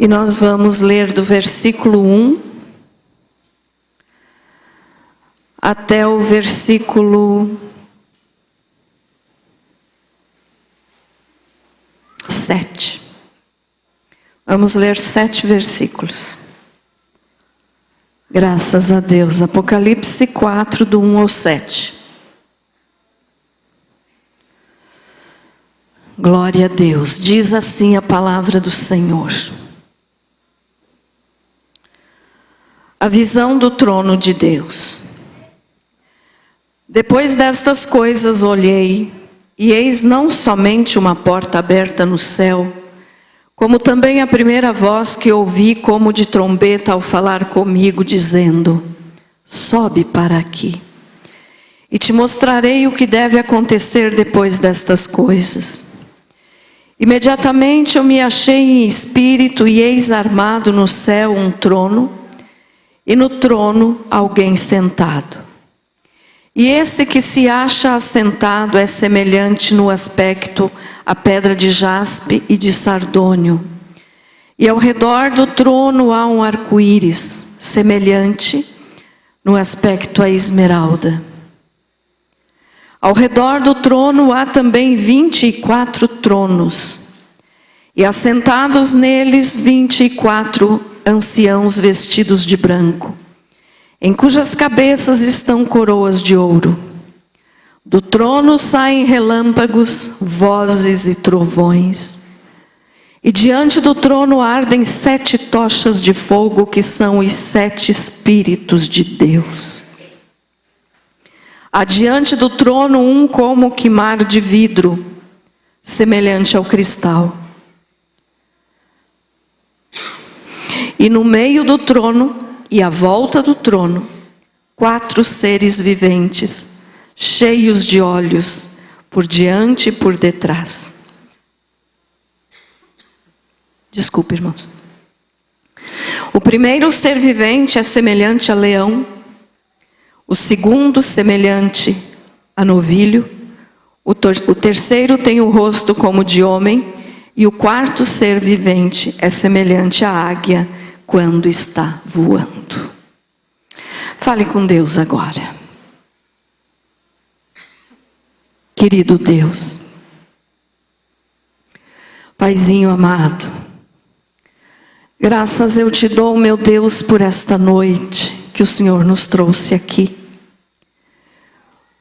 E nós vamos ler do versículo 1 até o versículo 7. Vamos ler 7 versículos. Graças a Deus. Apocalipse 4, do 1 ao 7. Glória a Deus. Diz assim a palavra do Senhor. A visão do trono de Deus. Depois destas coisas olhei, e eis não somente uma porta aberta no céu, como também a primeira voz que ouvi como de trombeta ao falar comigo, dizendo: sobe para aqui, e te mostrarei o que deve acontecer depois destas coisas. Imediatamente eu me achei em espírito, e eis armado no céu um trono, e no trono alguém sentado. E esse que se acha assentado é semelhante no aspecto à pedra de jaspe e de sardônio. E ao redor do trono há um arco-íris, semelhante no aspecto à esmeralda. Ao redor do trono há também 24 tronos, e assentados neles 24 anciãos vestidos de branco, em cujas cabeças estão coroas de ouro. Do trono saem relâmpagos, vozes e trovões. E diante do trono ardem 7 tochas de fogo, que são os 7 Espíritos de Deus. Adiante do trono um como que mar de vidro, semelhante ao cristal. E no meio do trono e à volta do trono, 4 seres viventes, cheios de olhos, por diante e por detrás. Desculpe, irmãos. O primeiro ser vivente é semelhante a leão, o segundo semelhante a novilho, o terceiro tem o rosto como de homem, e o quarto ser vivente é semelhante à águia quando está voando. Fale com Deus agora. Querido Deus, Paizinho amado, graças eu te dou, meu Deus, por esta noite que o Senhor nos trouxe aqui.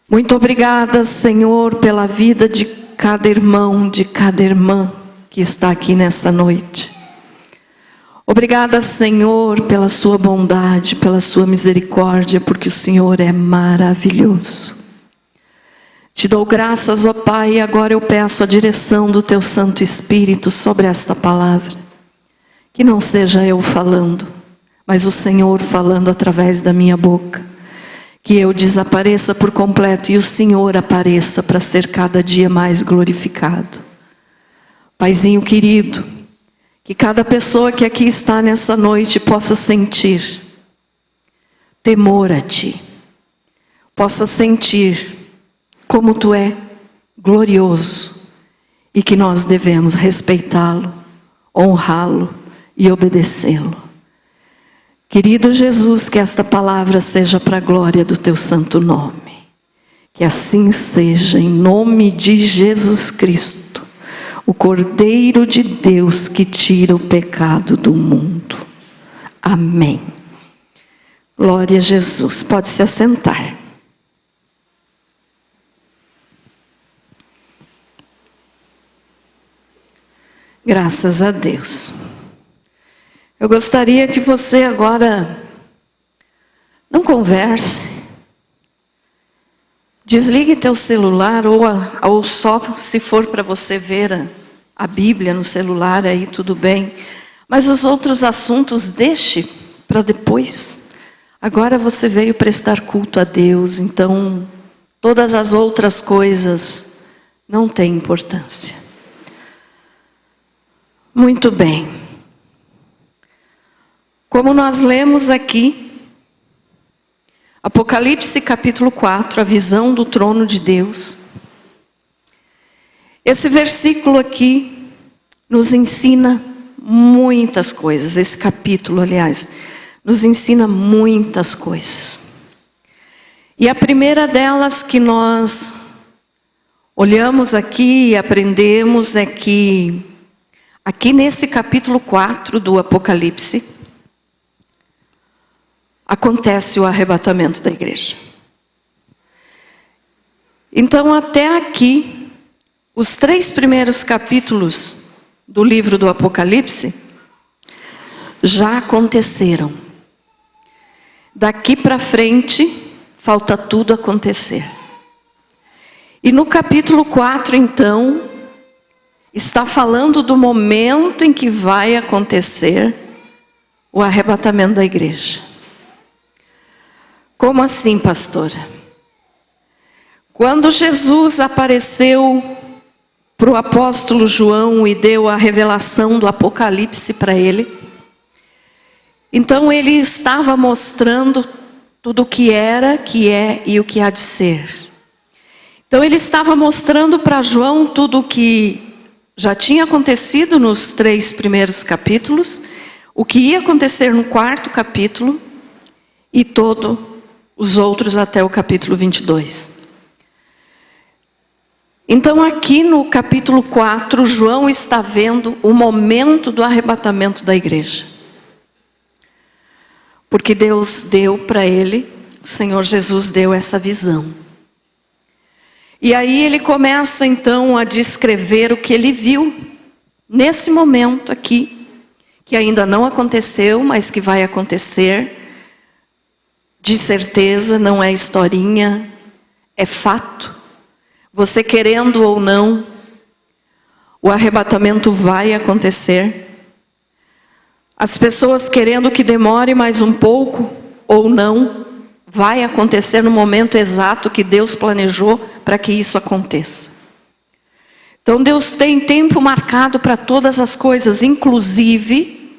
Muito obrigada, Senhor, pela vida de cada irmão, de cada irmã que está aqui nessa noite. Obrigada, Senhor, pela sua bondade, pela sua misericórdia, porque o Senhor é maravilhoso. Te dou graças, ó Pai, e agora eu peço a direção do teu Santo Espírito sobre esta palavra. Que não seja eu falando, mas o Senhor falando através da minha boca. Que eu desapareça por completo e o Senhor apareça para ser cada dia mais glorificado. Paizinho querido, que cada pessoa que aqui está nessa noite possa sentir temor a Ti. Possa sentir como Tu é glorioso e que nós devemos respeitá-lo, honrá-lo e obedecê-lo. Querido Jesus, que esta palavra seja para a glória do Teu santo nome. Que assim seja, em nome de Jesus Cristo, o Cordeiro de Deus que tira o pecado do mundo. Amém. Glória a Jesus. Pode se assentar. Graças a Deus. Eu gostaria que você agora não converse. Desligue teu celular ou só se for para você ver a Bíblia no celular, aí tudo bem. Mas os outros assuntos deixe para depois. Agora você veio prestar culto a Deus, então todas as outras coisas não têm importância. Muito bem. Como nós lemos aqui, Apocalipse capítulo 4, a visão do trono de Deus. Esse versículo aqui nos ensina muitas coisas. Esse capítulo, aliás, nos ensina muitas coisas. E a primeira delas que nós olhamos aqui e aprendemos é que, aqui nesse capítulo 4 do Apocalipse, acontece o arrebatamento da igreja. Então, até aqui, os 3 primeiros capítulos do livro do Apocalipse já aconteceram. Daqui para frente, falta tudo acontecer. E no capítulo 4, então, está falando do momento em que vai acontecer o arrebatamento da igreja. Como assim, pastora? Quando Jesus apareceu para o apóstolo João e deu a revelação do Apocalipse para ele, então ele estava mostrando tudo o que era, que é e o que há de ser. Então ele estava mostrando para João tudo o que já tinha acontecido nos 3 primeiros capítulos, o que ia acontecer no 4º capítulo e todos os outros até o capítulo 22. Então aqui no capítulo 4, João está vendo o momento do arrebatamento da igreja. Porque Deus deu para ele, o Senhor Jesus deu essa visão. E aí ele começa então a descrever o que ele viu nesse momento aqui, que ainda não aconteceu, mas que vai acontecer. De certeza, não é historinha, é fato. Você querendo ou não, o arrebatamento vai acontecer. As pessoas querendo que demore mais um pouco ou não, vai acontecer no momento exato que Deus planejou para que isso aconteça. Então Deus tem tempo marcado para todas as coisas, inclusive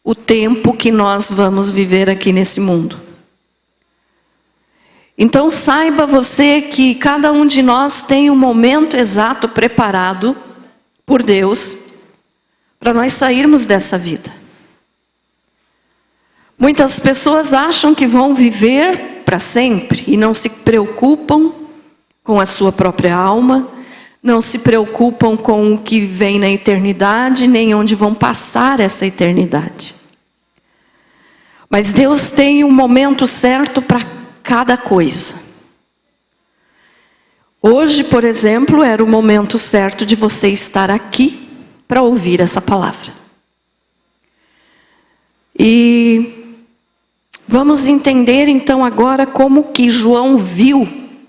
o tempo que nós vamos viver aqui nesse mundo. Então saiba você que cada um de nós tem um momento exato preparado por Deus para nós sairmos dessa vida. Muitas pessoas acham que vão viver para sempre e não se preocupam com a sua própria alma, não se preocupam com o que vem na eternidade, nem onde vão passar essa eternidade. Mas Deus tem um momento certo para cada coisa. Hoje, por exemplo, era o momento certo de você estar aqui para ouvir essa palavra. E vamos entender então agora como que João viu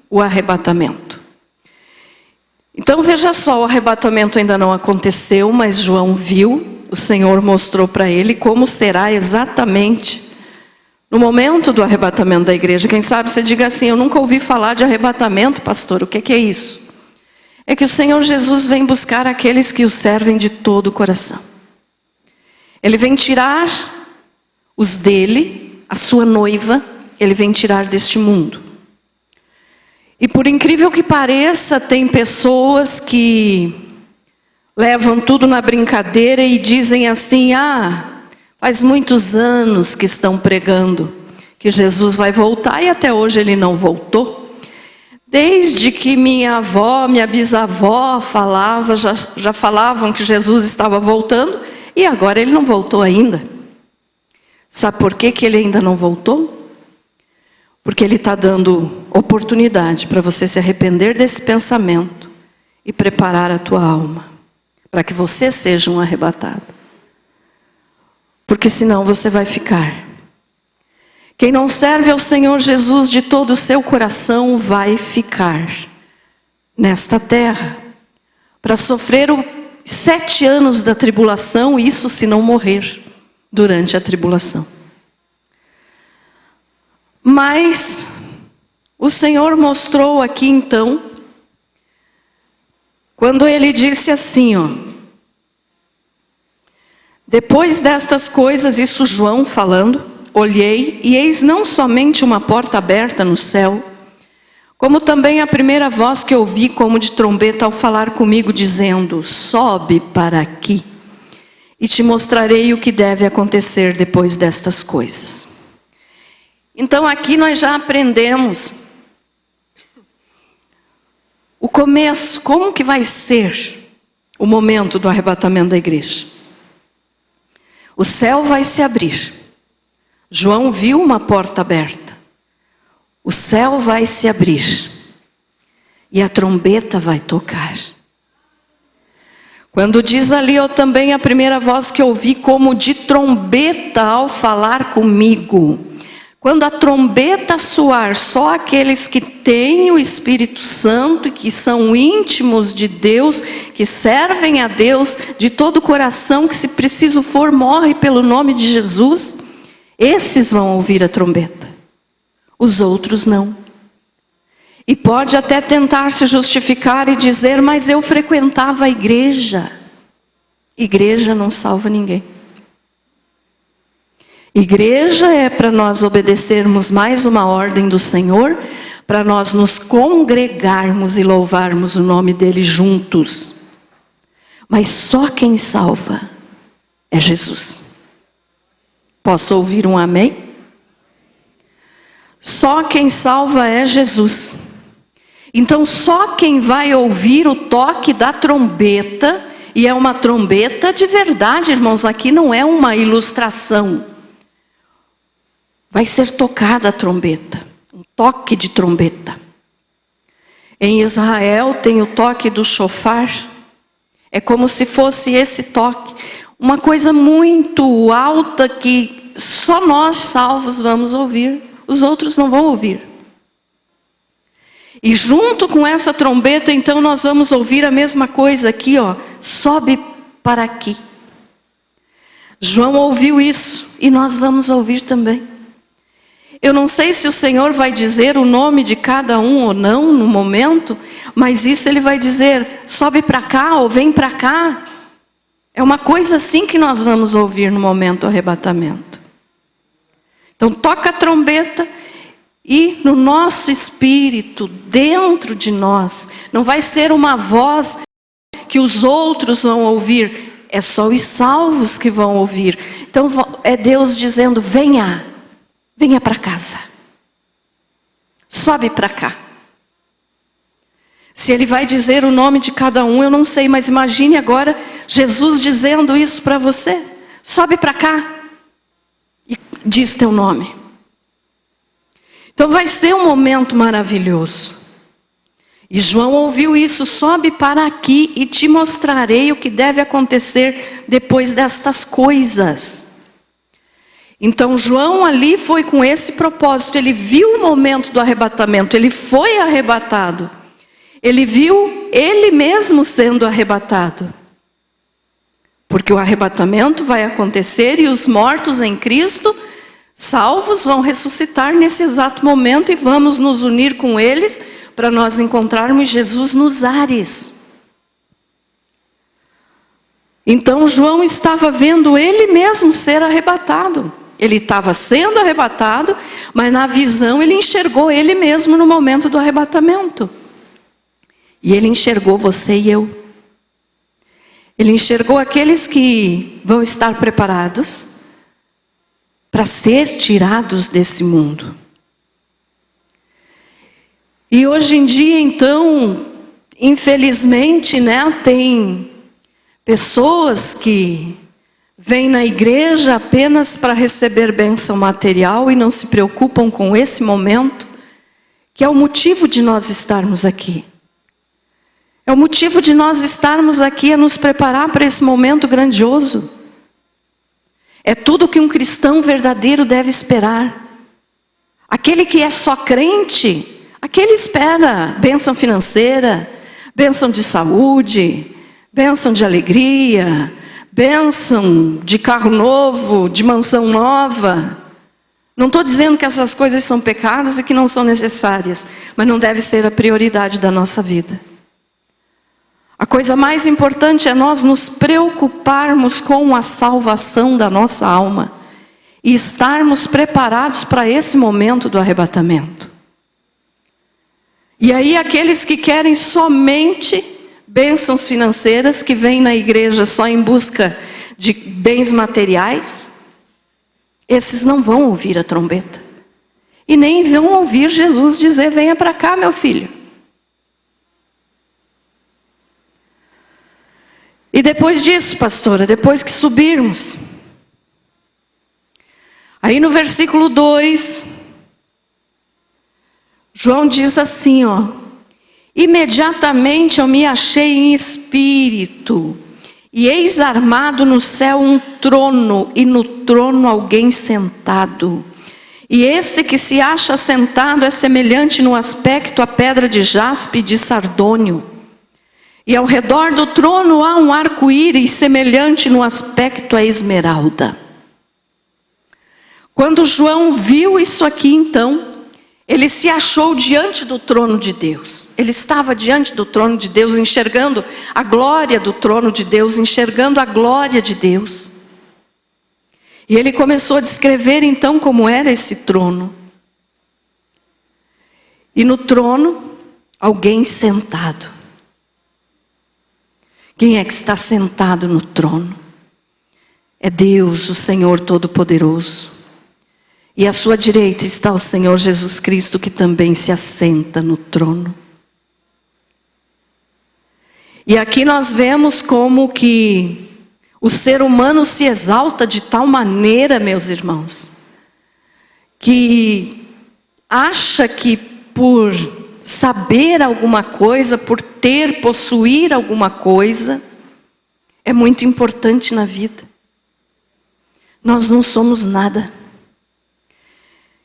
o arrebatamento. Então veja só, o arrebatamento ainda não aconteceu, mas João viu, o Senhor mostrou para ele como será exatamente no momento do arrebatamento da igreja. Quem sabe você diga assim: eu nunca ouvi falar de arrebatamento, pastor, o que é isso? É que o Senhor Jesus vem buscar aqueles que o servem de todo o coração. Ele vem tirar os dele, a sua noiva, ele vem tirar deste mundo. E por incrível que pareça, tem pessoas que levam tudo na brincadeira e dizem assim: faz muitos anos que estão pregando que Jesus vai voltar e até hoje ele não voltou. Desde que minha avó, minha bisavó falava, já falavam que Jesus estava voltando e agora ele não voltou ainda. Sabe por que ele ainda não voltou? Porque ele está dando oportunidade para você se arrepender desse pensamento e preparar a tua alma para que você seja um arrebatado. Porque senão você vai ficar. Quem não serve ao Senhor Jesus de todo o seu coração vai ficar nesta terra para sofrer os 7 anos da tribulação, isso se não morrer durante a tribulação. Mas o Senhor mostrou aqui então, quando ele disse assim, depois destas coisas, isso João falando, olhei e eis não somente uma porta aberta no céu, como também a primeira voz que ouvi como de trombeta ao falar comigo, dizendo: sobe para aqui, e te mostrarei o que deve acontecer depois destas coisas. Então aqui nós já aprendemos o começo, como que vai ser o momento do arrebatamento da igreja. O céu vai se abrir. João viu uma porta aberta. O céu vai se abrir. E a trombeta vai tocar. Quando diz ali, eu também a primeira voz que ouvi como de trombeta ao falar comigo. Quando a trombeta soar, só aqueles que têm o Espírito Santo e que são íntimos de Deus, que servem a Deus de todo o coração, que se preciso for, morre pelo nome de Jesus, esses vão ouvir a trombeta. Os outros não. E pode até tentar se justificar e dizer, mas eu frequentava a igreja. Igreja não salva ninguém. Igreja é para nós obedecermos mais uma ordem do Senhor, para nós nos congregarmos e louvarmos o nome dele juntos. Mas só quem salva é Jesus. Posso ouvir um amém? Só quem salva é Jesus. Então só quem vai ouvir o toque da trombeta, e é uma trombeta de verdade, irmãos, aqui não é uma ilustração. Vai ser tocada a trombeta, um toque de trombeta. Em Israel tem o toque do shofar, é como se fosse esse toque, uma coisa muito alta que só nós salvos vamos ouvir, os outros não vão ouvir. E junto com essa trombeta, então nós vamos ouvir a mesma coisa aqui, ó, sobe para aqui. João ouviu isso e nós vamos ouvir também. Eu não sei se o Senhor vai dizer o nome de cada um ou não no momento, mas isso ele vai dizer, sobe para cá ou vem para cá. É uma coisa assim que nós vamos ouvir no momento do arrebatamento. Então toca a trombeta e no nosso espírito, dentro de nós, não vai ser uma voz que os outros vão ouvir, é só os salvos que vão ouvir. Então é Deus dizendo, venha para casa, sobe para cá. Se ele vai dizer o nome de cada um, eu não sei, mas imagine agora Jesus dizendo isso para você, sobe para cá e diz teu nome. Então vai ser um momento maravilhoso. E João ouviu isso, sobe para aqui e te mostrarei o que deve acontecer depois destas coisas. Então João ali foi com esse propósito, ele viu o momento do arrebatamento, ele foi arrebatado. Ele viu ele mesmo sendo arrebatado. Porque o arrebatamento vai acontecer e os mortos em Cristo, salvos, vão ressuscitar nesse exato momento e vamos nos unir com eles para nós encontrarmos Jesus nos ares. Então João estava vendo ele mesmo ser arrebatado. Ele estava sendo arrebatado, mas na visão ele enxergou ele mesmo no momento do arrebatamento. E ele enxergou você e eu. Ele enxergou aqueles que vão estar preparados para ser tirados desse mundo. E hoje em dia, então, infelizmente, né, tem pessoas que vêm na igreja apenas para receber bênção material e não se preocupam com esse momento, que é o motivo de nós estarmos aqui. É o motivo de nós estarmos aqui, é nos preparar para esse momento grandioso. É tudo que um cristão verdadeiro deve esperar. Aquele que é só crente, aquele espera bênção financeira, bênção de saúde, bênção de alegria, bênção de carro novo, de mansão nova. Não estou dizendo que essas coisas são pecados e que não são necessárias, mas não deve ser a prioridade da nossa vida. A coisa mais importante é nós nos preocuparmos com a salvação da nossa alma e estarmos preparados para esse momento do arrebatamento. E aí aqueles que querem somente bênçãos financeiras, que vêm na igreja só em busca de bens materiais, esses não vão ouvir a trombeta. E nem vão ouvir Jesus dizer: venha para cá, meu filho. E depois disso, pastora, depois que subirmos, aí no versículo 2, João diz assim, imediatamente eu me achei em espírito, e eis armado no céu um trono, e no trono alguém sentado. E esse que se acha sentado é semelhante no aspecto à pedra de jaspe e de sardônio. E ao redor do trono há um arco-íris semelhante no aspecto à esmeralda. Quando João viu isso aqui, então, ele se achou diante do trono de Deus. Ele estava diante do trono de Deus, enxergando a glória do trono de Deus, enxergando a glória de Deus. E ele começou a descrever então como era esse trono. E no trono, alguém sentado. Quem é que está sentado no trono? É Deus, o Senhor Todo-Poderoso. E à sua direita está o Senhor Jesus Cristo, que também se assenta no trono. E aqui nós vemos como que o ser humano se exalta de tal maneira, meus irmãos, que acha que por saber alguma coisa, por possuir alguma coisa, é muito importante na vida. Nós não somos nada.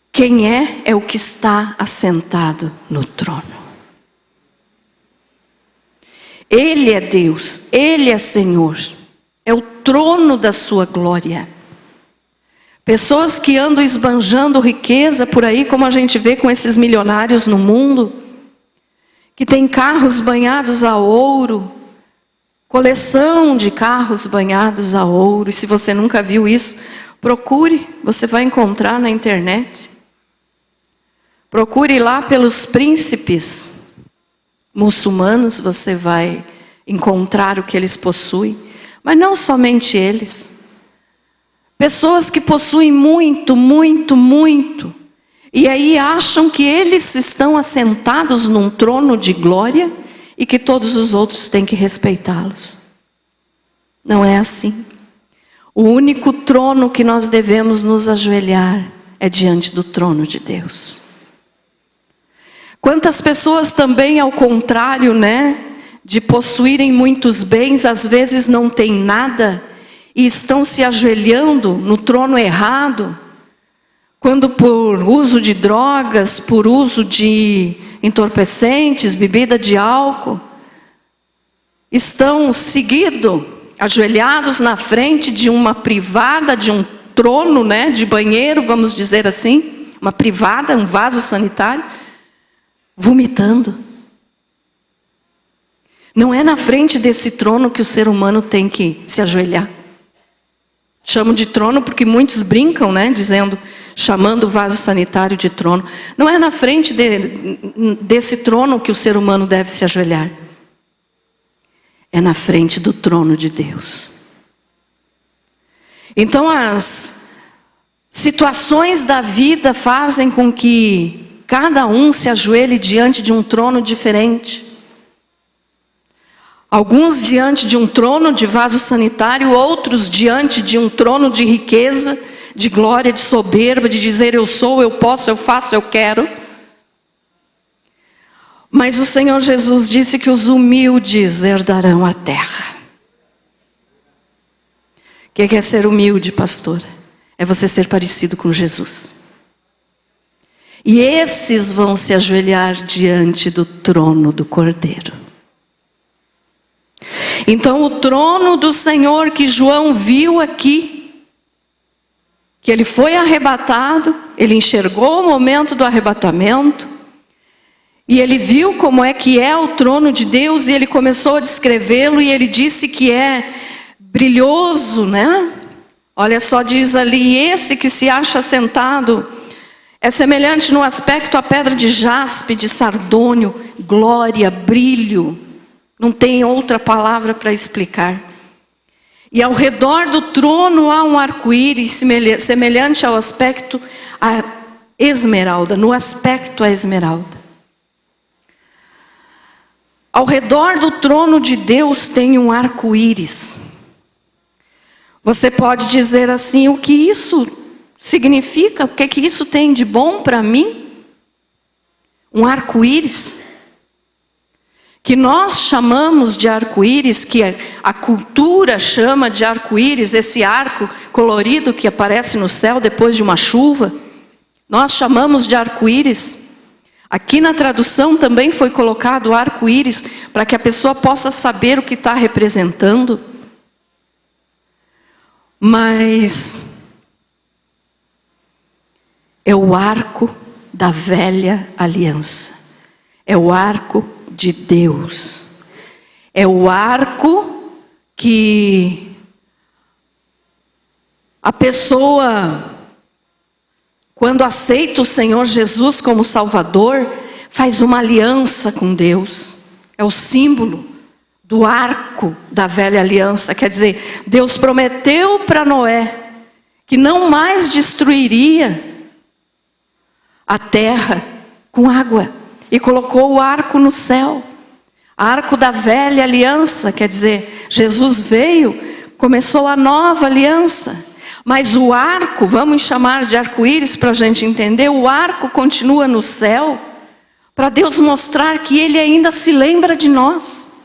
Quem é o que está assentado no trono. Ele é Deus, Ele é Senhor. É o trono da sua glória. Pessoas que andam esbanjando riqueza por aí, como a gente vê com esses milionários no mundo, que tem carros banhados a ouro, coleção de carros banhados a ouro. E se você nunca viu isso, procure, você vai encontrar na internet. Procure lá pelos príncipes muçulmanos, você vai encontrar o que eles possuem. Mas não somente eles. Pessoas que possuem muito, muito, muito. E aí acham que eles estão assentados num trono de glória e que todos os outros têm que respeitá-los. Não é assim. O único trono que nós devemos nos ajoelhar é diante do trono de Deus. Quantas pessoas também, ao contrário, de possuírem muitos bens, às vezes não têm nada e estão se ajoelhando no trono errado, quando por uso de drogas, por uso de entorpecentes, bebida de álcool, estão ajoelhados na frente de uma privada, de um trono, de banheiro, vamos dizer assim, uma privada, um vaso sanitário, vomitando. Não é na frente desse trono que o ser humano tem que se ajoelhar. Chamo de trono porque muitos brincam, chamando o vaso sanitário de trono. Não é na frente desse trono que o ser humano deve se ajoelhar. É na frente do trono de Deus. Então as situações da vida fazem com que cada um se ajoelhe diante de um trono diferente. Alguns diante de um trono de vaso sanitário, outros diante de um trono de riqueza, de glória, de soberba, de dizer eu sou, eu posso, eu faço, eu quero. Mas o Senhor Jesus disse que os humildes herdarão a terra. O que é ser humilde, pastora? É você ser parecido com Jesus. E esses vão se ajoelhar diante do trono do Cordeiro. Então o trono do Senhor que João viu aqui, que ele foi arrebatado, ele enxergou o momento do arrebatamento, e ele viu como é que é o trono de Deus, e ele começou a descrevê-lo, e ele disse que é brilhoso, Olha só, diz ali, esse que se acha sentado é semelhante no aspecto à pedra de jaspe, de sardônio, glória, brilho. Não tem outra palavra para explicar. E ao redor do trono há um arco-íris semelhante ao aspecto a esmeralda, no aspecto a esmeralda. Ao redor do trono de Deus tem um arco-íris. Você pode dizer assim, o que isso significa? O que isso tem de bom para mim? Um arco-íris, que nós chamamos de arco-íris, que a cultura chama de arco-íris, esse arco colorido que aparece no céu depois de uma chuva, nós chamamos de arco-íris. Aqui na tradução também foi colocado arco-íris, para que a pessoa possa saber o que está representando. Mas é o arco da velha aliança, é o arco de Deus, é o arco que a pessoa, quando aceita o Senhor Jesus como Salvador, faz uma aliança com Deus. É o símbolo do arco da velha aliança. Quer dizer, Deus prometeu para Noé que não mais destruiria a terra com água, e colocou o arco no céu. Arco da velha aliança, quer dizer, Jesus veio, começou a nova aliança. Mas o arco, vamos chamar de arco-íris para a gente entender, o arco continua no céu, para Deus mostrar que Ele ainda se lembra de nós.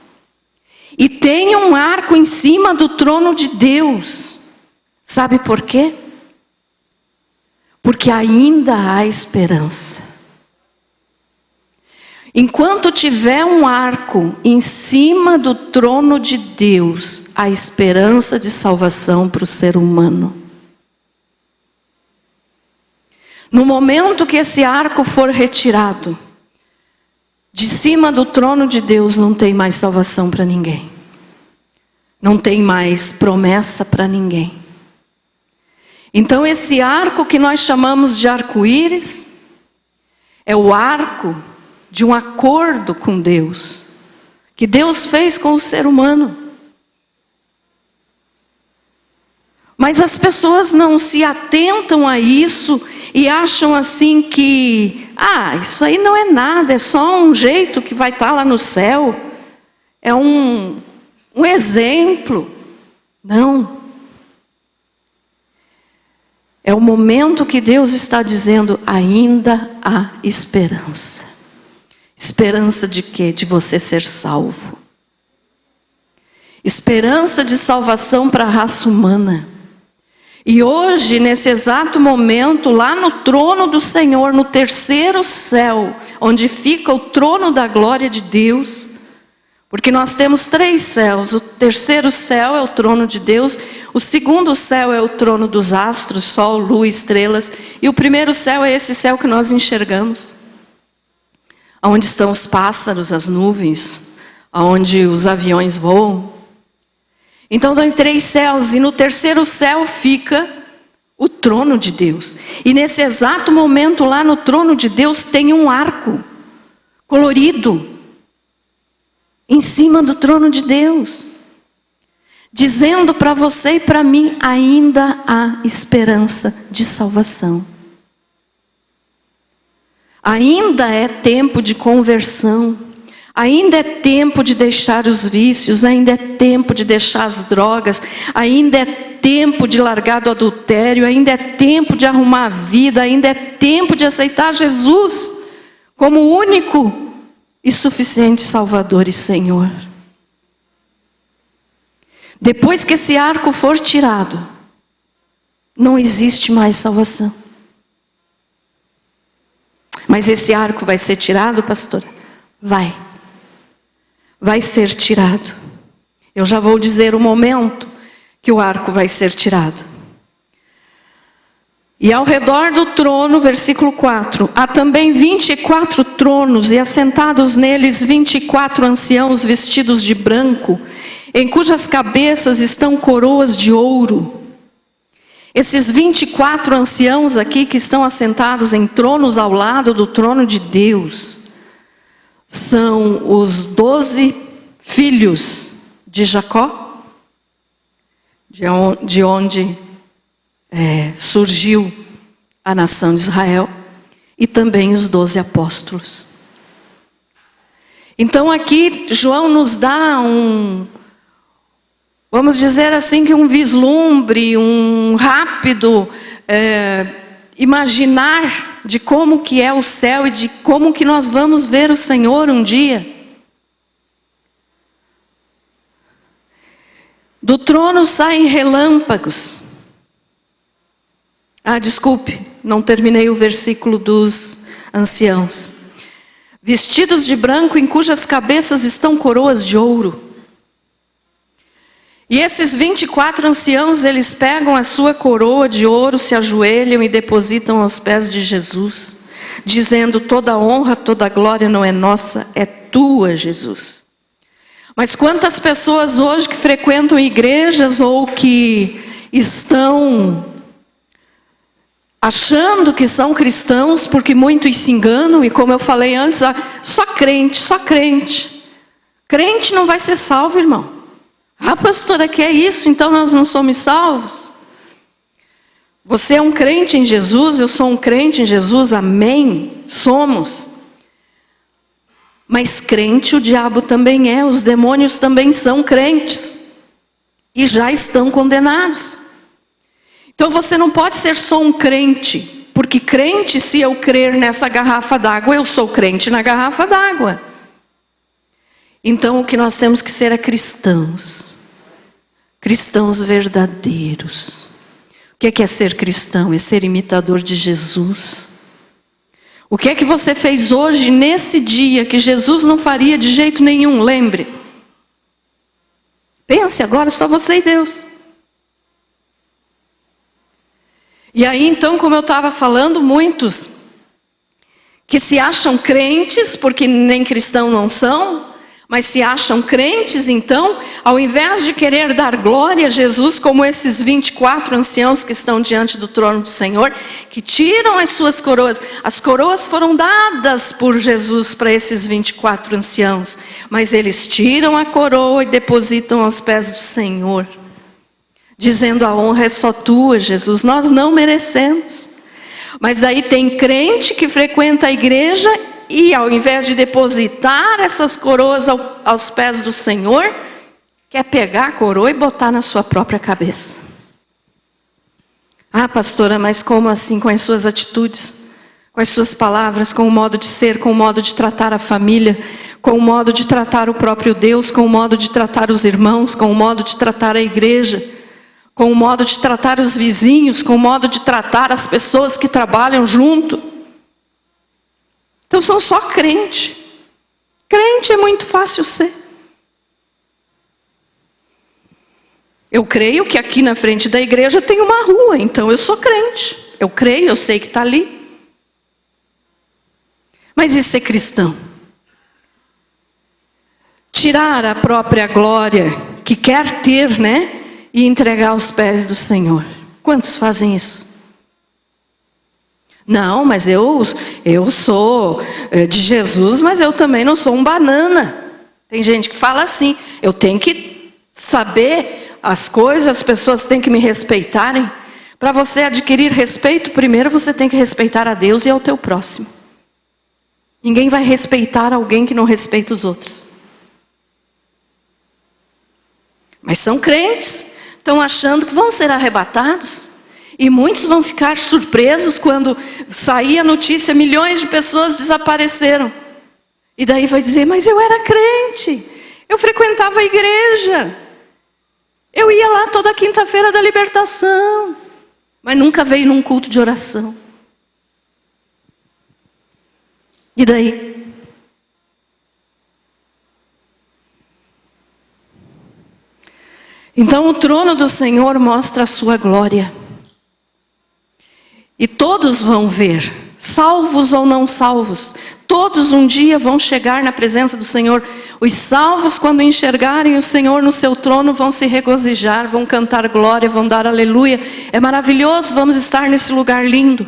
E tem um arco em cima do trono de Deus. Sabe por quê? Porque ainda há esperança. Enquanto tiver um arco em cima do trono de Deus, há esperança de salvação para o ser humano. No momento que esse arco for retirado, de cima do trono de Deus não tem mais salvação para ninguém. Não tem mais promessa para ninguém. Então esse arco que nós chamamos de arco-íris, é o arco de um acordo com Deus, que Deus fez com o ser humano. Mas as pessoas não se atentam a isso e acham assim que, isso aí não é nada, é só um jeito que vai estar lá no céu, é um exemplo. Não. É o momento que Deus está dizendo, ainda há esperança. Esperança de quê? De você ser salvo. Esperança de salvação para a raça humana. E hoje, nesse exato momento, lá no trono do Senhor, no terceiro céu, onde fica o trono da glória de Deus, porque nós temos 3 céus, o terceiro céu é o trono de Deus, o segundo céu é o trono dos astros, sol, lua, estrelas, e o primeiro céu é esse céu que nós enxergamos, onde estão os pássaros, as nuvens, onde os aviões voam. Então tem 3 céus, e no terceiro céu fica o trono de Deus. E nesse exato momento lá no trono de Deus tem um arco colorido em cima do trono de Deus, dizendo para você e para mim, ainda há esperança de salvação. Ainda é tempo de conversão. Ainda é tempo de deixar os vícios, ainda é tempo de deixar as drogas, ainda é tempo de largar do adultério, ainda é tempo de arrumar a vida, ainda é tempo de aceitar Jesus como o único e suficiente Salvador e Senhor. Depois que esse arco for tirado, não existe mais salvação. Mas esse arco vai ser tirado, pastora? Vai ser tirado. Eu já vou dizer o momento que o arco vai ser tirado. E ao redor do trono, versículo 4, há também 24 tronos, e assentados neles 24 anciãos vestidos de branco, em cujas cabeças estão coroas de ouro. Esses 24 anciãos aqui que estão assentados em tronos ao lado do trono de Deus, são os 12 filhos de Jacó, de onde surgiu a nação de Israel, e também os 12 apóstolos. Então aqui João nos dá vamos dizer assim, que um vislumbre, um rápido imaginar de como que é o céu e de como que nós vamos ver o Senhor um dia. Do trono saem relâmpagos. Desculpe, não terminei o versículo dos anciãos. Vestidos de branco, em cujas cabeças estão coroas de ouro. E esses 24 anciãos, eles pegam a sua coroa de ouro, se ajoelham e depositam aos pés de Jesus, dizendo: toda honra, toda glória não é nossa, é tua, Jesus. Mas quantas pessoas hoje que frequentam igrejas ou que estão achando que são cristãos, porque muitos se enganam, e como eu falei antes, só crente, só crente. Crente não vai ser salvo, irmão. Pastora, que é isso? Então nós não somos salvos? Você é um crente em Jesus, eu sou um crente em Jesus, amém? Somos. Mas crente o diabo também é, os demônios também são crentes. E já estão condenados. Então você não pode ser só um crente, porque crente, se eu crer nessa garrafa d'água, eu sou crente na garrafa d'água. Então o que nós temos que ser é cristãos. Cristãos verdadeiros. O que é ser cristão? É ser imitador de Jesus. O que é que você fez hoje, nesse dia, que Jesus não faria de jeito nenhum? Lembre. Pense agora, só você e Deus. E aí então, como eu estava falando, muitos que se acham crentes, porque nem cristão não são, mas se acham crentes, então, ao invés de querer dar glória a Jesus, como esses 24 anciãos que estão diante do trono do Senhor, que tiram as suas coroas. As coroas foram dadas por Jesus para esses 24 anciãos, mas eles tiram a coroa e depositam aos pés do Senhor, dizendo: a honra é só tua, Jesus, nós não merecemos. Mas daí tem crente que frequenta a igreja e ao invés de depositar essas coroas aos pés do Senhor, quer pegar a coroa e botar na sua própria cabeça. Pastora, mas como assim? Com as suas atitudes, com as suas palavras, com o modo de ser, com o modo de tratar a família, com o modo de tratar o próprio Deus, com o modo de tratar os irmãos, com o modo de tratar a igreja, com o modo de tratar os vizinhos, com o modo de tratar as pessoas que trabalham junto. Então são só crente. Crente é muito fácil ser. Eu creio que aqui na frente da igreja tem uma rua, então eu sou crente. Eu creio, eu sei que está ali. Mas isso é cristão. Tirar a própria glória que quer ter, né? E entregar aos pés do Senhor. Quantos fazem isso? Não, mas eu sou de Jesus, mas eu também não sou um banana. Tem gente que fala assim: eu tenho que saber as coisas, as pessoas têm que me respeitarem. Para você adquirir respeito, primeiro você tem que respeitar a Deus e ao teu próximo. Ninguém vai respeitar alguém que não respeita os outros. Mas são crentes, estão achando que vão ser arrebatados. E muitos vão ficar surpresos quando sair a notícia: milhões de pessoas desapareceram. E daí vai dizer: mas eu era crente, eu frequentava a igreja, eu ia lá toda quinta-feira da libertação, mas nunca veio num culto de oração. E daí? Então o trono do Senhor mostra a sua glória. E todos vão ver, salvos ou não salvos, todos um dia vão chegar na presença do Senhor. Os salvos, quando enxergarem o Senhor no seu trono, vão se regozijar, vão cantar glória, vão dar aleluia. É maravilhoso, vamos estar nesse lugar lindo.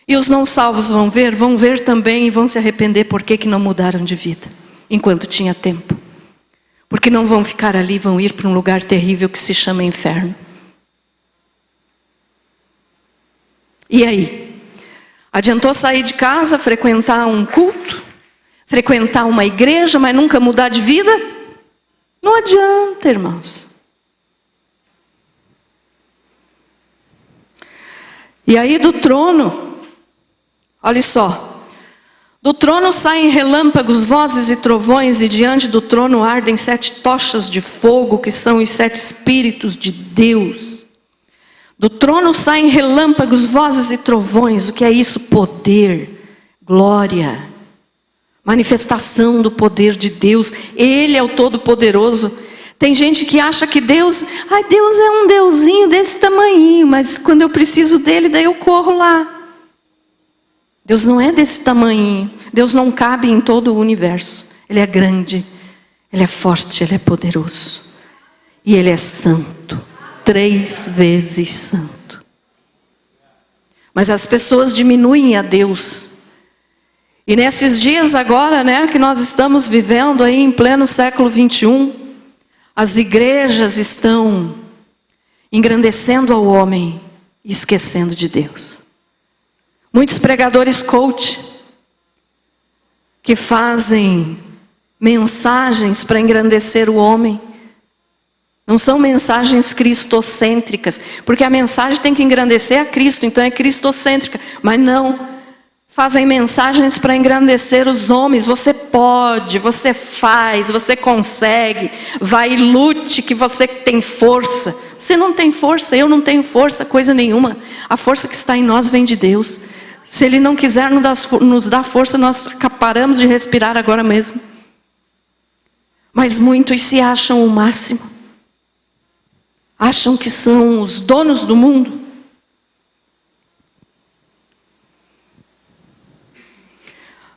E os não salvos vão ver também e vão se arrepender porque que não mudaram de vida, enquanto tinha tempo. Porque não vão ficar ali, vão ir para um lugar terrível que se chama inferno. E aí? Adiantou sair de casa, frequentar um culto, frequentar uma igreja, mas nunca mudar de vida? Não adianta, irmãos. E aí do trono, olha só, do trono saem relâmpagos, vozes e trovões, e diante do trono ardem 7 tochas de fogo, que são os 7 Espíritos de Deus. Do trono saem relâmpagos, vozes e trovões. O que é isso? Poder, glória, manifestação do poder de Deus. Ele é o Todo-Poderoso. Tem gente que acha que Deus é um deusinho desse tamanhinho, mas quando eu preciso dele, daí eu corro lá. Deus não é desse tamanhinho. Deus não cabe em todo o universo. Ele é grande, Ele é forte, Ele é poderoso. E Ele é santo. 3 vezes santo. Mas as pessoas diminuem a Deus. E nesses dias agora, que nós estamos vivendo aí em pleno século 21, as igrejas estão engrandecendo ao homem e esquecendo de Deus. Muitos pregadores coach que fazem mensagens para engrandecer o homem. Não são mensagens cristocêntricas, porque a mensagem tem que engrandecer a Cristo, então é cristocêntrica. Mas não, fazem mensagens para engrandecer os homens. Você pode, você faz, você consegue, vai e lute que você tem força. Você não tem força, eu não tenho força, coisa nenhuma. A força que está em nós vem de Deus. Se Ele não quiser nos dar força, nós paramos de respirar agora mesmo. Mas muitos se acham o máximo. Acham que são os donos do mundo.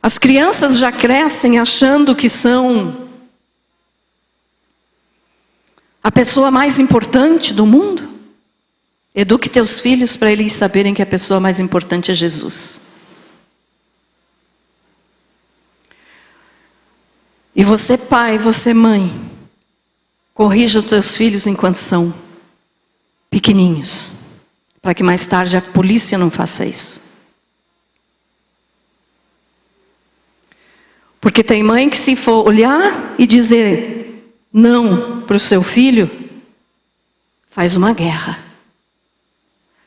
As crianças já crescem achando que são a pessoa mais importante do mundo. Eduque teus filhos para eles saberem que a pessoa mais importante é Jesus. E você pai, você mãe, corrija os teus filhos enquanto são pequeninhos, para que mais tarde a polícia não faça isso. Porque tem mãe que, se for olhar e dizer não para o seu filho, faz uma guerra.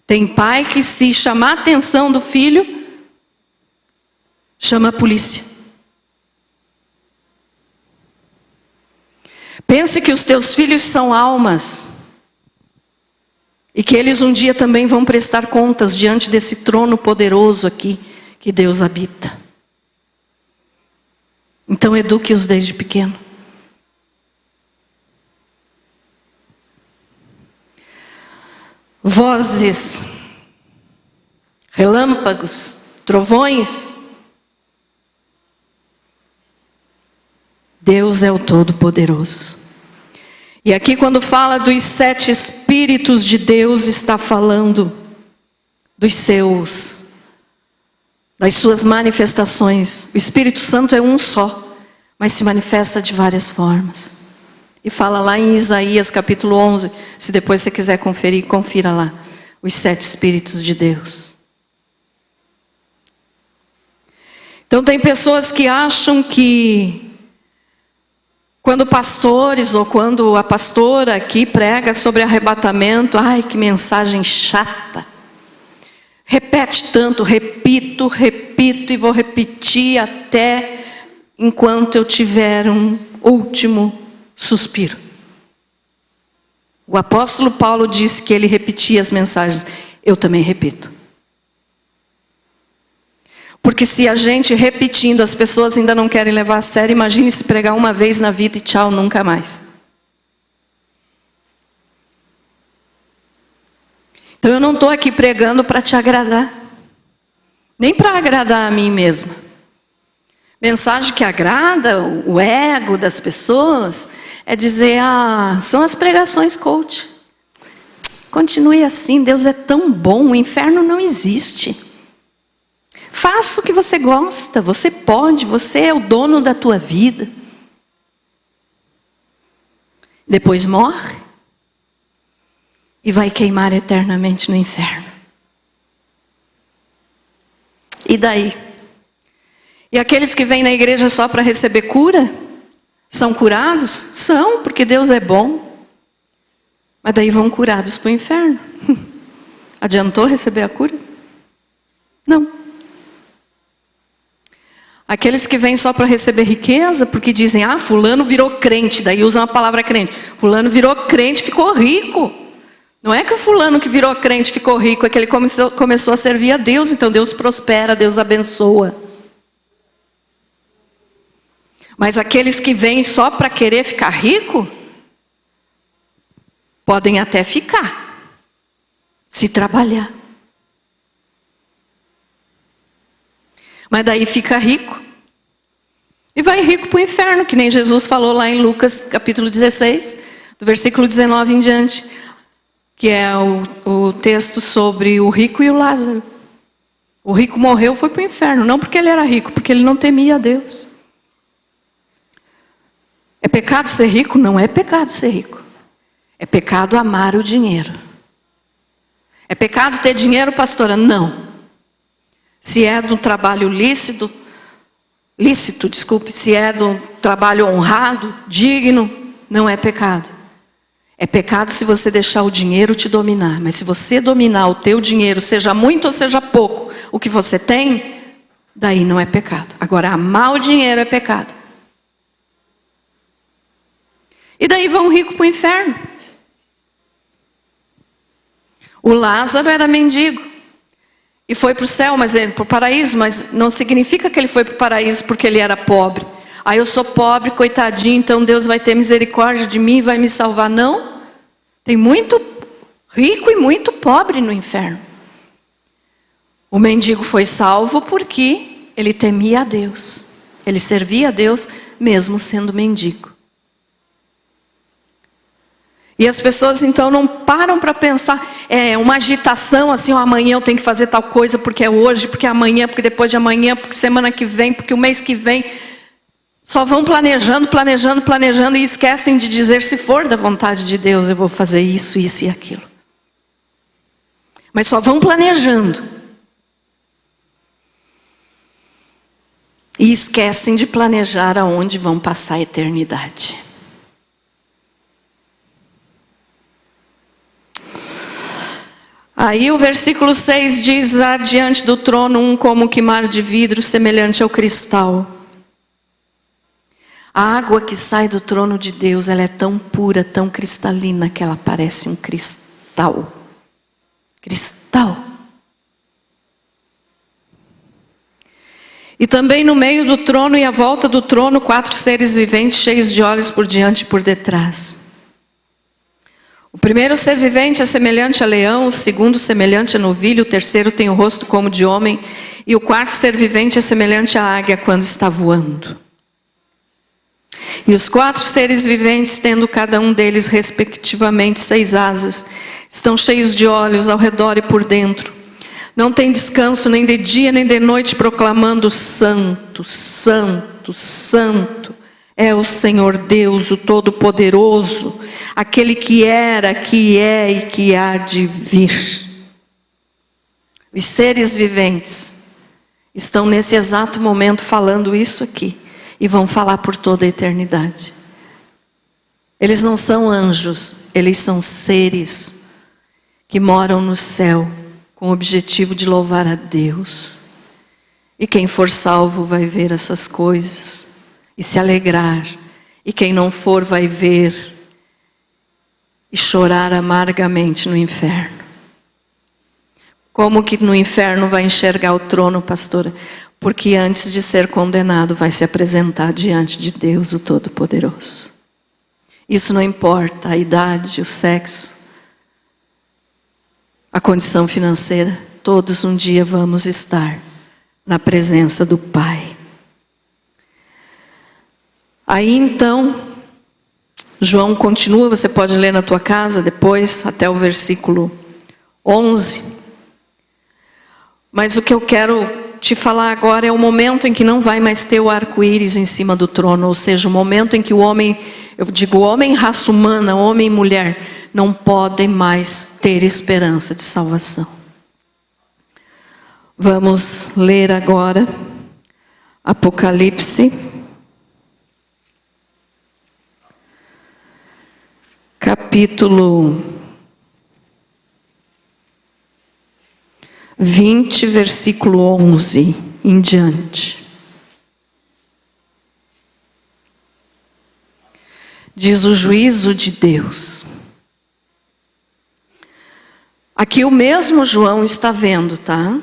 Tem pai que, se chamar a atenção do filho, chama a polícia. Pense que os teus filhos são almas. E que eles um dia também vão prestar contas diante desse trono poderoso aqui que Deus habita. Então eduque-os desde pequeno. Vozes, relâmpagos, trovões. Deus é o Todo-Poderoso. E aqui, quando fala dos 7 Espíritos de Deus, está falando das suas manifestações. O Espírito Santo é um só, mas se manifesta de várias formas. E fala lá em Isaías capítulo 11, se depois você quiser conferir, confira lá, os 7 Espíritos de Deus. Então tem pessoas que acham que quando pastores ou quando a pastora aqui prega sobre arrebatamento, ai que mensagem chata. Repete tanto, repito e vou repetir até enquanto eu tiver um último suspiro. O apóstolo Paulo disse que ele repetia as mensagens, eu também repito. Porque se a gente repetindo, as pessoas ainda não querem levar a sério, imagine se pregar uma vez na vida e tchau, nunca mais. Então eu não estou aqui pregando para te agradar. Nem para agradar a mim mesma. Mensagem que agrada o ego das pessoas é dizer, são as pregações coach. Continue assim, Deus é tão bom, o inferno não existe. Faça o que você gosta, você pode, você é o dono da tua vida. depois morre e vai queimar eternamente no inferno. E daí? E aqueles que vêm na igreja só para receber cura, são curados? São, porque Deus é bom. Mas daí vão curados para o inferno. Adiantou receber a cura? Não. Aqueles que vêm só para receber riqueza, porque dizem, fulano virou crente, daí usam a palavra crente. Fulano virou crente, ficou rico. Não é que o fulano que virou crente ficou rico, é que ele começou a servir a Deus, então Deus prospera, Deus abençoa. Mas aqueles que vêm só para querer ficar rico, podem até ficar, se trabalhar. Mas daí fica rico. E vai rico para o inferno, que nem Jesus falou lá em Lucas capítulo 16, do versículo 19 em diante. Que é o texto sobre o rico e o Lázaro. O rico morreu, foi para o inferno. Não porque ele era rico, porque ele não temia a Deus. É pecado ser rico? Não é pecado ser rico. É pecado amar o dinheiro. É pecado ter dinheiro, pastora? Não. Se é do trabalho lícito, se é do trabalho honrado, digno, não é pecado. É pecado se você deixar o dinheiro te dominar. Mas se você dominar o teu dinheiro, seja muito ou seja pouco, o que você tem, daí não é pecado. Agora, amar o dinheiro é pecado. E daí vão rico para o inferno. O Lázaro era mendigo. E foi para o céu, para o paraíso, mas não significa que ele foi para o paraíso porque ele era pobre. Eu sou pobre, coitadinho, então Deus vai ter misericórdia de mim e vai me salvar. Não. Tem muito rico e muito pobre no inferno. O mendigo foi salvo porque ele temia a Deus. Ele servia a Deus mesmo sendo mendigo. E as pessoas então não param para pensar, uma agitação assim, amanhã eu tenho que fazer tal coisa porque é hoje, porque é amanhã, porque depois de amanhã, porque semana que vem, porque o mês que vem. Só vão planejando e esquecem de dizer, se for da vontade de Deus, eu vou fazer isso, isso e aquilo. Mas só vão planejando. E esquecem de planejar aonde vão passar a eternidade. Aí o versículo 6 diz, há diante do trono um como que mar de vidro semelhante ao cristal. A água que sai do trono de Deus, ela é tão pura, tão cristalina, que ela parece um cristal. Cristal. E também no meio do trono e à volta do trono, 4 seres viventes cheios de olhos por diante e por detrás. O primeiro ser vivente é semelhante a leão, o segundo semelhante a novilho, o terceiro tem o rosto como de homem, e o quarto ser vivente é semelhante à águia quando está voando. E os 4 seres viventes, tendo cada um deles respectivamente 6 asas, estão cheios de olhos ao redor e por dentro. Não tem descanso nem de dia nem de noite, proclamando santo, santo, santo é o Senhor Deus, o Todo-Poderoso, aquele que era, que é e que há de vir. Os seres viventes estão nesse exato momento falando isso aqui. E vão falar por toda a eternidade. Eles não são anjos, eles são seres que moram no céu com o objetivo de louvar a Deus. E quem for salvo vai ver essas coisas e se alegrar. E quem não for vai ver e chorar amargamente no inferno. Como que no inferno vai enxergar o trono, pastora? Porque antes de ser condenado vai se apresentar diante de Deus, o Todo-Poderoso. Isso não importa a idade, o sexo, a condição financeira. Todos um dia vamos estar na presença do Pai. Aí então, João continua, você pode ler na tua casa depois, até o versículo 11. Mas o que eu quero te falar agora é o momento em que não vai mais ter o arco-íris em cima do trono, ou seja, o momento em que o homem eu digo homem, raça humana, homem e mulher, não podem mais ter esperança de salvação. Vamos ler agora Apocalipse, capítulo 20, versículo 11 em diante. Diz o juízo de Deus. Aqui o mesmo João está vendo, tá?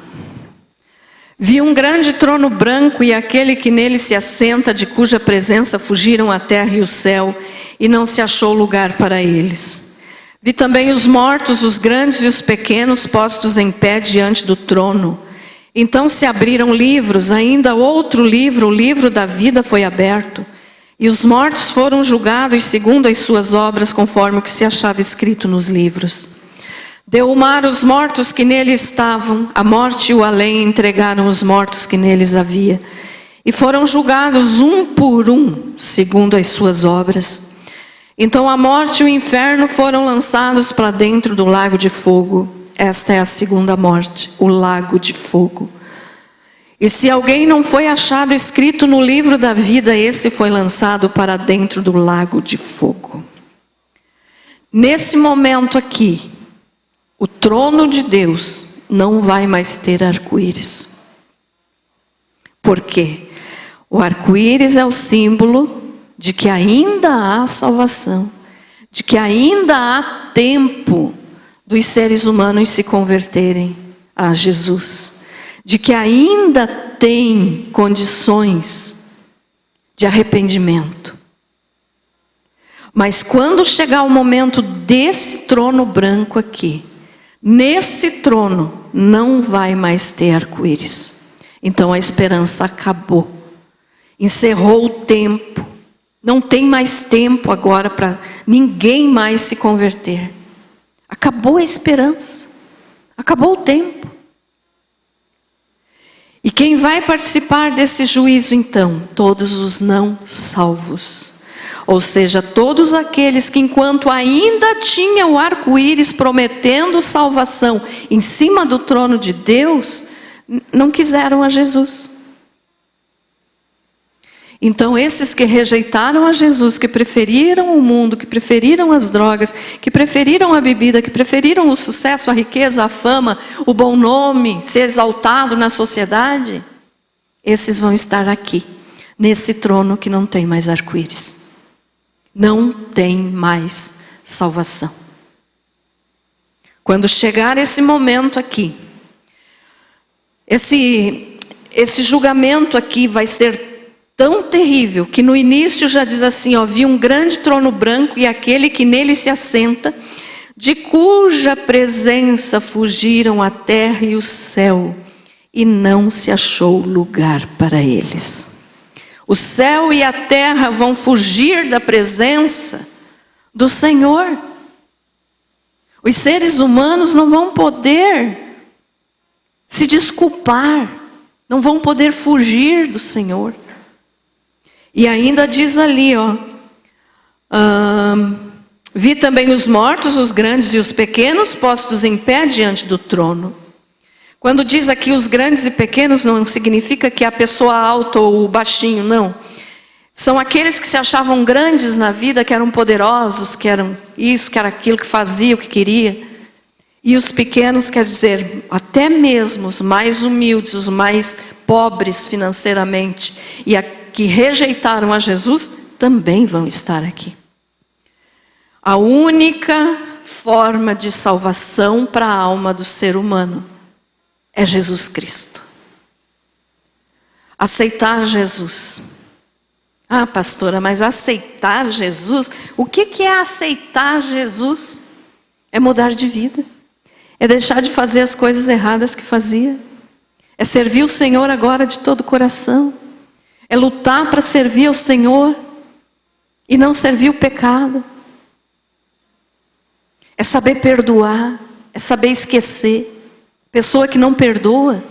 Vi um grande trono branco e aquele que nele se assenta, de cuja presença fugiram a terra e o céu, e não se achou lugar para eles. Vi também os mortos, os grandes e os pequenos, postos em pé diante do trono. Então se abriram livros, ainda outro livro, o livro da vida foi aberto. E os mortos foram julgados segundo as suas obras, conforme o que se achava escrito nos livros. Deu o mar os mortos que nele estavam, a morte e o além entregaram os mortos que neles havia. E foram julgados um por um, segundo as suas obras. Então a morte e o inferno foram lançados para dentro do lago de fogo. Esta é a segunda morte, o lago de fogo. E se alguém não foi achado escrito no livro da vida, esse foi lançado para dentro do lago de fogo. Nesse momento aqui, o trono de Deus não vai mais ter arco-íris. Por quê? O arco-íris é o símbolo de que ainda há salvação, de que ainda há tempo dos seres humanos se converterem a Jesus, de que ainda tem condições de arrependimento. Mas quando chegar o momento desse trono branco aqui, nesse trono não vai mais ter arco-íris. Então a esperança acabou. Encerrou o tempo. Não tem mais tempo agora para ninguém mais se converter. Acabou a esperança. Acabou o tempo. E quem vai participar desse juízo então? Todos os não salvos. Ou seja, todos aqueles que enquanto ainda tinham o arco-íris prometendo salvação em cima do trono de Deus, não quiseram a Jesus. Então esses que rejeitaram a Jesus, que preferiram o mundo, que preferiram as drogas, que preferiram a bebida, que preferiram o sucesso, a riqueza, a fama, o bom nome, ser exaltado na sociedade, esses vão estar aqui, nesse trono que não tem mais arco-íris. Não tem mais salvação. Quando chegar esse momento aqui, esse julgamento aqui vai ser tão terrível, que no início já diz assim, ó, vi um grande trono branco e aquele que nele se assenta, de cuja presença fugiram a terra e o céu, e não se achou lugar para eles. O céu e a terra vão fugir da presença do Senhor. Os seres humanos não vão poder se desculpar, não vão poder fugir do Senhor. E ainda diz ali, ó, vi também os mortos, os grandes e os pequenos, postos em pé diante do trono. Quando diz aqui os grandes e pequenos, não significa que a pessoa alta ou o baixinho, não. São aqueles que se achavam grandes na vida, que eram poderosos, que eram isso, que era aquilo, que fazia o que queria. E os pequenos, quer dizer, até mesmo os mais humildes, os mais pobres financeiramente, e que rejeitaram a Jesus, também vão estar aqui. A única forma de salvação para a alma do ser humano é Jesus Cristo. Aceitar Jesus. Ah, pastora, mas aceitar Jesus? O que é aceitar Jesus? É mudar de vida. É deixar de fazer as coisas erradas que fazia. É servir o Senhor agora de todo o coração. É lutar para servir ao Senhor e não servir o pecado. É saber perdoar, é saber esquecer. Pessoa que não perdoa,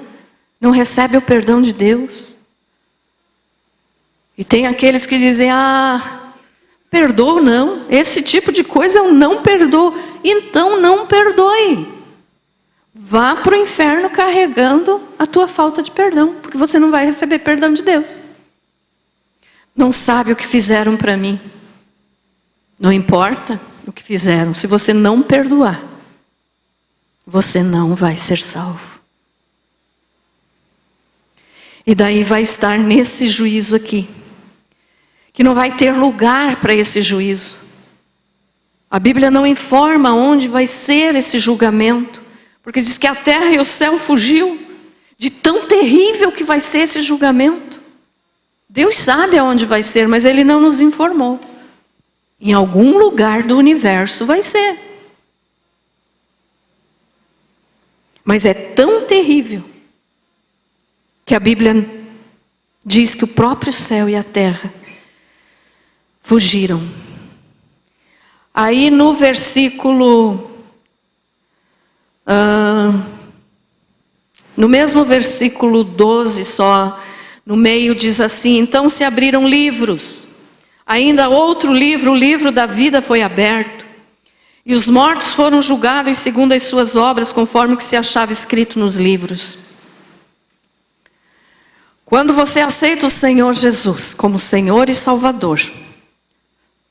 não recebe o perdão de Deus. E tem aqueles que dizem, Perdoo não, esse tipo de coisa eu não perdoo. Então não perdoe. Vá para o inferno carregando a tua falta de perdão, porque você não vai receber perdão de Deus. Não sabe o que fizeram para mim. Não importa o que fizeram, se você não perdoar, você não vai ser salvo. E daí vai estar nesse juízo aqui, que não vai ter lugar para esse juízo. A Bíblia não informa onde vai ser esse julgamento, porque diz que a terra e o céu fugiu de tão terrível que vai ser esse julgamento. Deus sabe aonde vai ser, mas Ele não nos informou. Em algum lugar do universo vai ser. Mas é tão terrível que a Bíblia diz que o próprio céu e a terra fugiram. Aí no versículo, no mesmo versículo 12 só, no meio diz assim: então se abriram livros, ainda outro livro, o livro da vida foi aberto, e os mortos foram julgados segundo as suas obras, conforme o que se achava escrito nos livros. Quando você aceita o Senhor Jesus como Senhor e Salvador,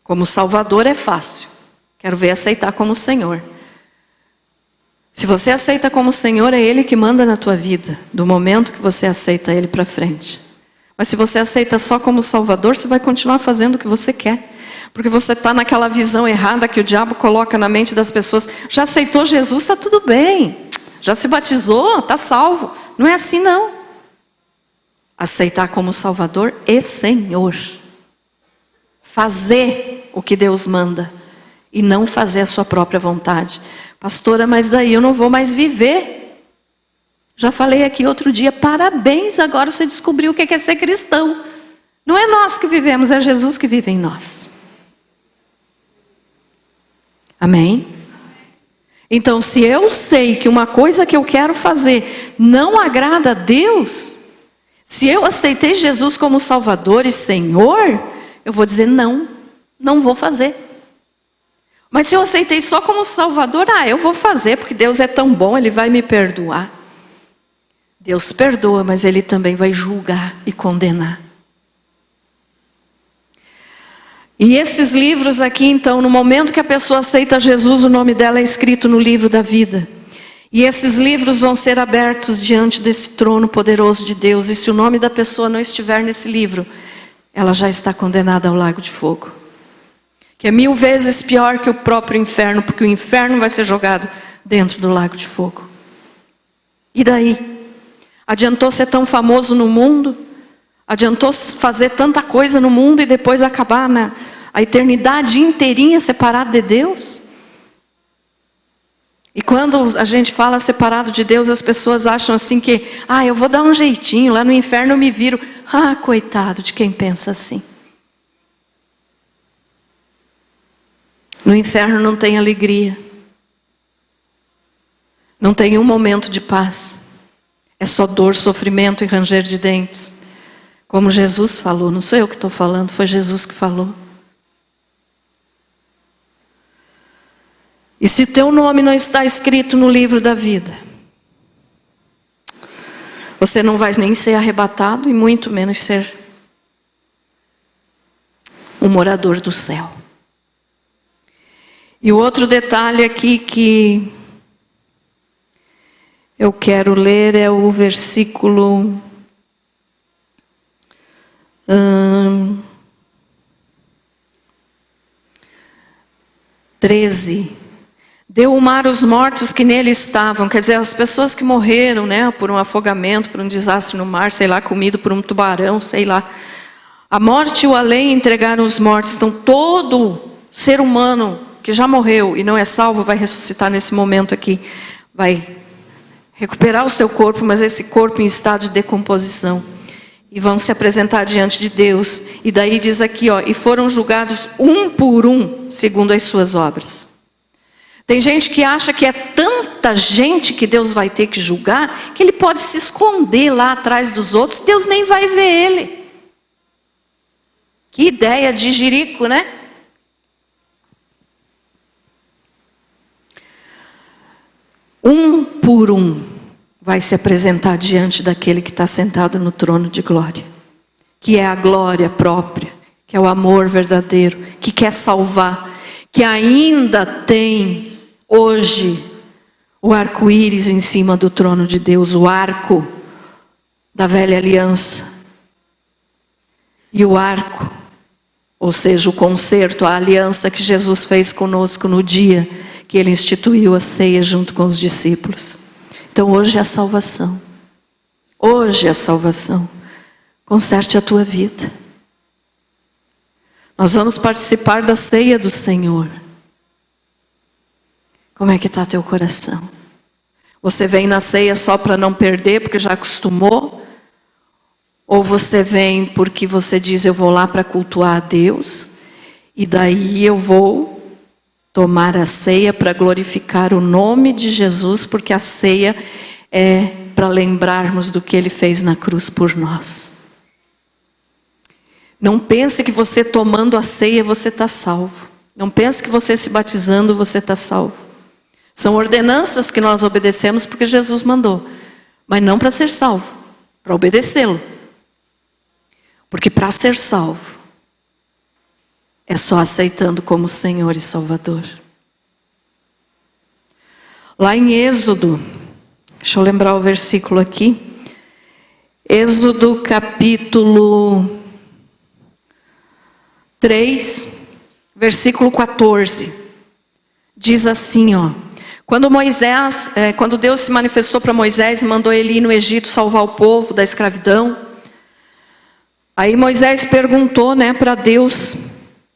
como Salvador é fácil, quero ver aceitar como Senhor. Se você aceita como Senhor, é Ele que manda na tua vida, do momento que você aceita Ele para frente. Mas se você aceita só como Salvador, você vai continuar fazendo o que você quer. Porque você está naquela visão errada que o diabo coloca na mente das pessoas. Já aceitou Jesus, está tudo bem. Já se batizou, está salvo. Não é assim não. Aceitar como Salvador e Senhor. Fazer o que Deus manda. E não fazer a sua própria vontade. Pastora, mas daí eu não vou mais viver. Já falei aqui outro dia, parabéns, agora você descobriu o que é ser cristão. Não é nós que vivemos, é Jesus que vive em nós. Amém? Então, se eu sei que uma coisa que eu quero fazer não agrada a Deus, se eu aceitei Jesus como Salvador e Senhor, eu vou dizer não, não vou fazer. Mas se eu aceitei só como Salvador, eu vou fazer, porque Deus é tão bom, Ele vai me perdoar. Deus perdoa, mas Ele também vai julgar e condenar. E esses livros aqui, então, no momento que a pessoa aceita Jesus, o nome dela é escrito no livro da vida. E esses livros vão ser abertos diante desse trono poderoso de Deus. E se o nome da pessoa não estiver nesse livro, ela já está condenada ao lago de fogo. Que é 1000 vezes pior que o próprio inferno, porque o inferno vai ser jogado dentro do lago de fogo. E daí? Adiantou ser tão famoso no mundo? Adiantou fazer tanta coisa no mundo e depois acabar a eternidade inteirinha separado de Deus? E quando a gente fala separado de Deus, as pessoas acham assim que, eu vou dar um jeitinho, lá no inferno eu me viro. Coitado de quem pensa assim. No inferno não tem alegria. Não tem um momento de paz. É só dor, sofrimento e ranger de dentes. Como Jesus falou, não sou eu que estou falando, foi Jesus que falou. E se o teu nome não está escrito no livro da vida, você não vai nem ser arrebatado e muito menos ser um morador do céu. E o outro detalhe aqui que eu quero ler é o versículo 13. Deu o mar os mortos que nele estavam. Quer dizer, as pessoas que morreram, por um afogamento, por um desastre no mar, sei lá, comido por um tubarão, sei lá. A morte e o além entregaram os mortos. Então todo ser humano que já morreu e não é salvo vai ressuscitar nesse momento aqui. Vai recuperar o seu corpo, mas esse corpo em estado de decomposição. E vão se apresentar diante de Deus. E daí diz aqui, e foram julgados um por um, segundo as suas obras. Tem gente que acha que é tanta gente que Deus vai ter que julgar, que Ele pode se esconder lá atrás dos outros, Deus nem vai ver ele. Que ideia de jirico, né? um por um, vai se apresentar diante daquele que está sentado no trono de glória, que é a glória própria, que é o amor verdadeiro, que quer salvar, que ainda tem hoje o arco-íris em cima do trono de Deus, o arco da velha aliança. E o arco, ou seja, o concerto, a aliança que Jesus fez conosco no dia que Ele instituiu a ceia junto com os discípulos. Então hoje é a salvação. Hoje é a salvação. Conserte a tua vida. Nós vamos participar da ceia do Senhor. Como é que está teu coração? Você vem na ceia só para não perder, porque já acostumou? Ou você vem porque você diz, eu vou lá para cultuar a Deus, e daí eu vou tomar a ceia para glorificar o nome de Jesus, porque a ceia é para lembrarmos do que Ele fez na cruz por nós. Não pense que você tomando a ceia você está salvo. Não pense que você se batizando você está salvo. São ordenanças que nós obedecemos porque Jesus mandou, mas não para ser salvo, para obedecê-lo. Porque para ser salvo, é só aceitando como Senhor e Salvador. Lá em Êxodo, deixa eu lembrar o versículo aqui. Êxodo capítulo 3, versículo 14. Diz assim, ó. Quando Deus se manifestou para Moisés e mandou ele ir no Egito salvar o povo da escravidão, aí Moisés perguntou, para Deus,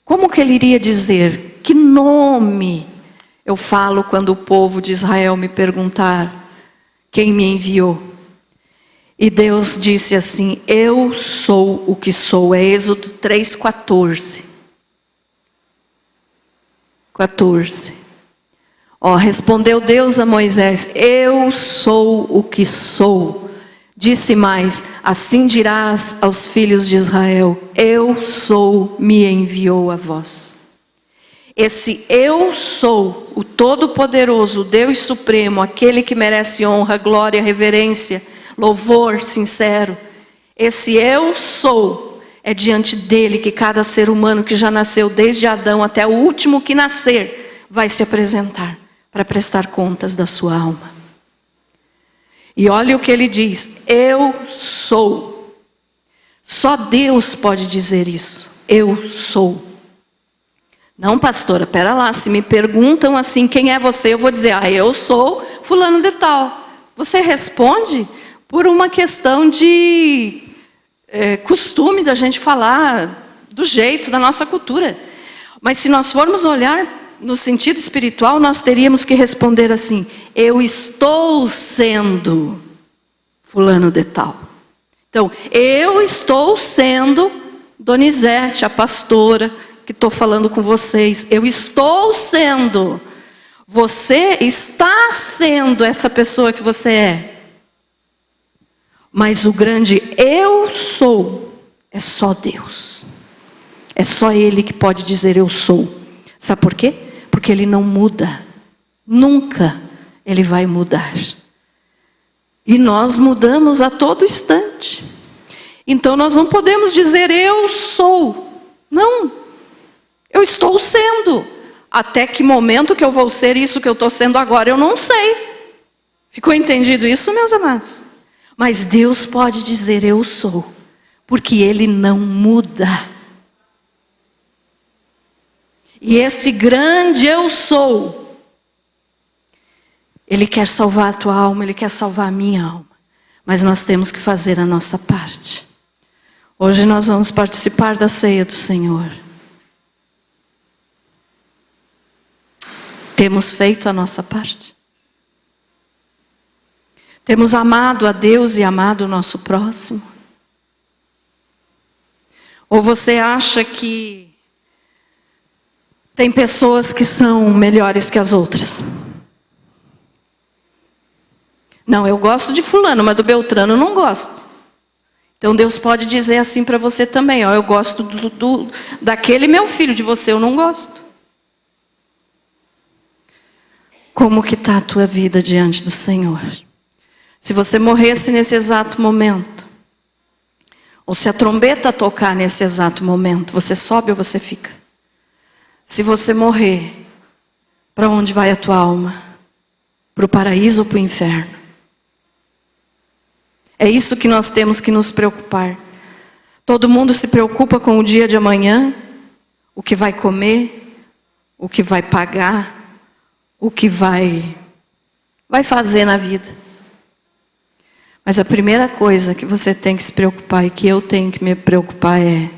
como que ele iria dizer? Que nome eu falo quando o povo de Israel me perguntar quem me enviou? E Deus disse assim, eu sou o que sou. É Êxodo 3:14. 14. Respondeu Deus a Moisés, eu sou o que sou. Disse mais, assim dirás aos filhos de Israel, eu sou, me enviou a vós. Esse eu sou, o Todo-Poderoso, o Deus Supremo, aquele que merece honra, glória, reverência, louvor sincero. Esse eu sou, é diante dele que cada ser humano que já nasceu desde Adão até o último que nascer, vai se apresentar para prestar contas da sua alma. E olha o que ele diz, eu sou. Só Deus pode dizer isso, eu sou. Não, pastora, pera lá, se me perguntam assim, quem é você? Eu vou dizer, eu sou fulano de tal. Você responde por uma questão de costume da gente falar, do jeito, da nossa cultura. Mas se nós formos olhar no sentido espiritual, nós teríamos que responder assim, eu estou sendo fulano de tal. Então, eu estou sendo Donizete, a pastora, que estou falando com vocês. Eu estou sendo. Você está sendo essa pessoa que você é. Mas o grande eu sou é só Deus. É só Ele que pode dizer eu sou. Sabe por quê? Porque Ele não muda. Nunca Ele vai mudar. E nós mudamos a todo instante. Então nós não podemos dizer eu sou. Não. Eu estou sendo. Até que momento que eu vou ser isso que eu estou sendo agora, eu não sei. Ficou entendido isso, meus amados? Mas Deus pode dizer eu sou. Porque Ele não muda. E esse grande eu sou, Ele quer salvar a tua alma, Ele quer salvar a minha alma. Mas nós temos que fazer a nossa parte. Hoje nós vamos participar da ceia do Senhor. Temos feito a nossa parte? Temos amado a Deus e amado o nosso próximo? Ou você acha que tem pessoas que são melhores que as outras? Não, eu gosto de fulano, mas do Beltrano eu não gosto. Então Deus pode dizer assim para você também, eu gosto daquele meu filho, de você eu não gosto. Como que está a tua vida diante do Senhor? Se você morresse nesse exato momento, ou se a trombeta tocar nesse exato momento, você sobe ou você fica? Se você morrer, para onde vai a tua alma? Para o paraíso ou para o inferno? É isso que nós temos que nos preocupar. Todo mundo se preocupa com o dia de amanhã, o que vai comer, o que vai pagar, o que vai fazer na vida. Mas a primeira coisa que você tem que se preocupar e que eu tenho que me preocupar é: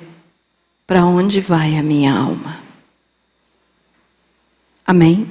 para onde vai a minha alma? Amém?